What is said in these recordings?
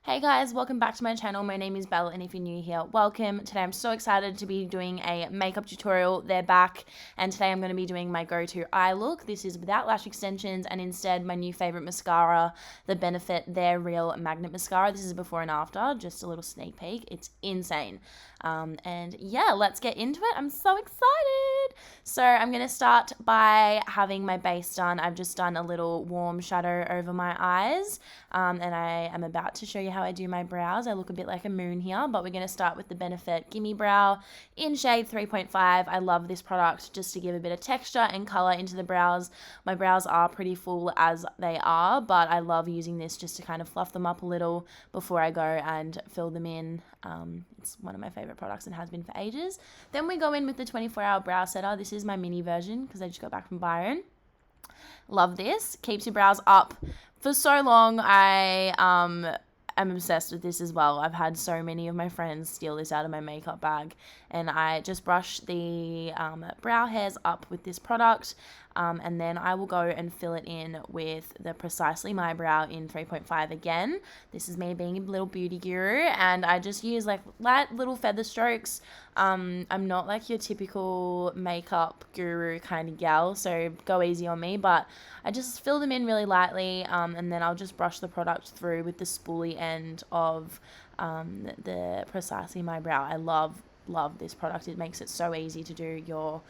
Hey guys, welcome back to my channel. My name is Belle, and if you're new here, welcome. Today I'm so excited to be doing a makeup tutorial. They're back, and today I'm going to be doing my go-to eye look. This is without lash extensions and instead my new favorite mascara, the Benefit They're Real Magnet Mascara. This is before and after, just a little sneak peek. It's insane. And yeah, let's get into it. I'm so excited. So I'm going to start by having my base done. I've just done a little warm shadow over my eyes, and I am about to show you how I do my brows. I look a bit like a moon here, but we're going to start with the Benefit Gimme Brow in shade 3.5. I love this product just to give a bit of texture and color into the brows. My brows are pretty full as they are, but I love using this just to kind of fluff them up a little before I go and fill them in. It's one of my favorite products and has been for ages. Then we go in with the 24-hour brow setter. This is my mini version because I just got back from Byron. Love this. Keeps your brows up for so long. I'm obsessed with this as well. I've had so many of my friends steal this out of my makeup bag, and I just brush the brow hairs up with this product, and then I will go and fill it in with the Precisely My Brow in 3.5 again. This is me being a little beauty guru, and I just use like light little feather strokes. I'm not like your typical makeup guru kind of gal, so go easy on me, but I just fill them in really lightly, and then I'll just brush the product through with the spoolie end of the Precisely My Brow. I love this product. It makes it so easy to do your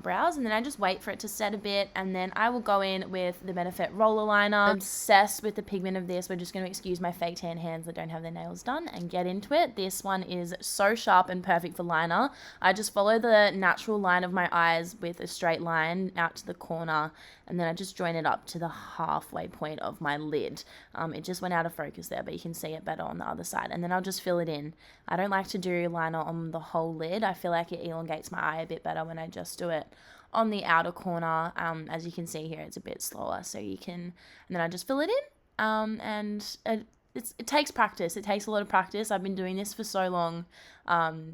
brows, and then I just wait for it to set a bit, and then I will go in with the Benefit roller liner. I'm obsessed with the pigment of this. We're just going to excuse my fake tan hands that don't have their nails done and get into it. This one is so sharp and perfect for liner. I just follow the natural line of my eyes with a straight line out to the corner, and then I just join it up to the halfway point of my lid. It just went out of focus there, but you can see it better on the other side, and then I'll just fill it in. I don't like to do liner on the whole lid. I feel like it elongates my eye a bit better when I just do it on the outer corner. As you can see here, it's a bit slower, so you can, and then I just fill it in, and it takes practice. It takes a lot of practice. I've been doing this for so long,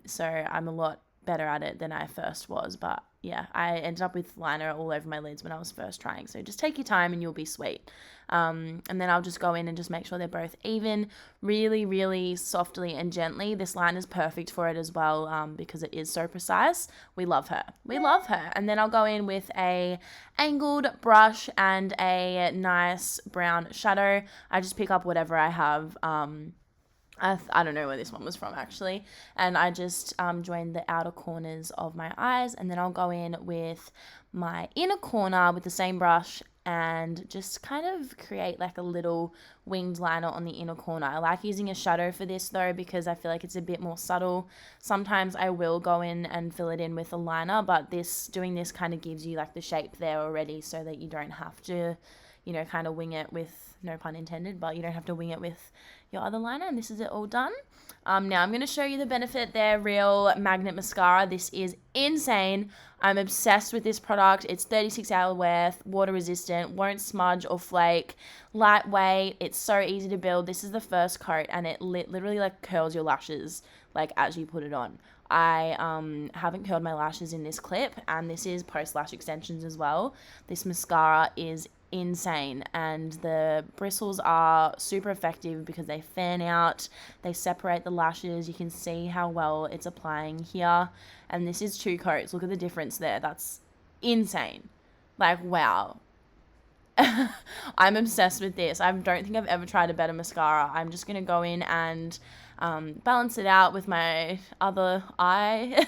so I'm a lot better at it than I first was, but yeah, I ended up with liner all over my lids when I was first trying, so just take your time and you'll be sweet. And then I'll just go in and just make sure they're both even, really, really softly and gently. This line is perfect for it as well, because it is so precise. We love her. We love her. And then I'll go in with a angled brush and a nice brown shadow. I just pick up whatever I have. I don't know where this one was from actually, and I just joined the outer corners of my eyes, and then I'll go in with my inner corner with the same brush and just kind of create like a little winged liner on the inner corner. I like using a shadow for this though because I feel like it's a bit more subtle. Sometimes I will go in and fill it in with a liner, but doing this kind of gives you like the shape there already, so that you don't have to, you know, kind of wing it with, no pun intended, but you don't have to wing it with your other liner. And this is it all done. Now I'm going to show you the Benefit They're Real Magnet Mascara. This is insane. I'm obsessed with this product. It's 36-hour wear, water resistant, won't smudge or flake, lightweight. It's so easy to build. This is the first coat, and it literally like curls your lashes like as you put it on. I haven't curled my lashes in this clip, and this is post lash extensions as well. This mascara is insane, and the bristles are super effective because they fan out, they separate the lashes. You can see how well it's applying here, and this is 2 coats. Look at the difference there. That's insane. Like, wow. I'm obsessed with this. I don't think I've ever tried a better mascara. I'm just gonna go in and balance it out with my other eye.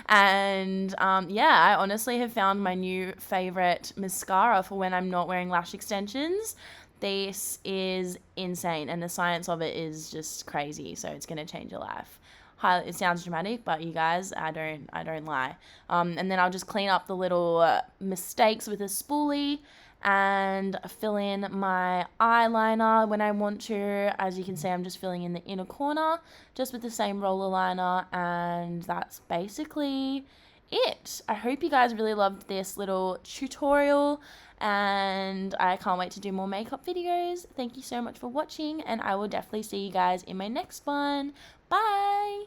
And yeah, I honestly have found my new favorite mascara for when I'm not wearing lash extensions. This is insane, and the science of it is just crazy, so it's gonna change your life. It sounds dramatic, but you guys, I don't lie. And then I'll just clean up the little mistakes with a spoolie and fill in my eyeliner when I want to. As you can see, I'm just filling in the inner corner just with the same roller liner, and that's basically it. I hope you guys really loved this little tutorial, and I can't wait to do more makeup videos. Thank you so much for watching, and I will definitely see you guys in my next one. Bye!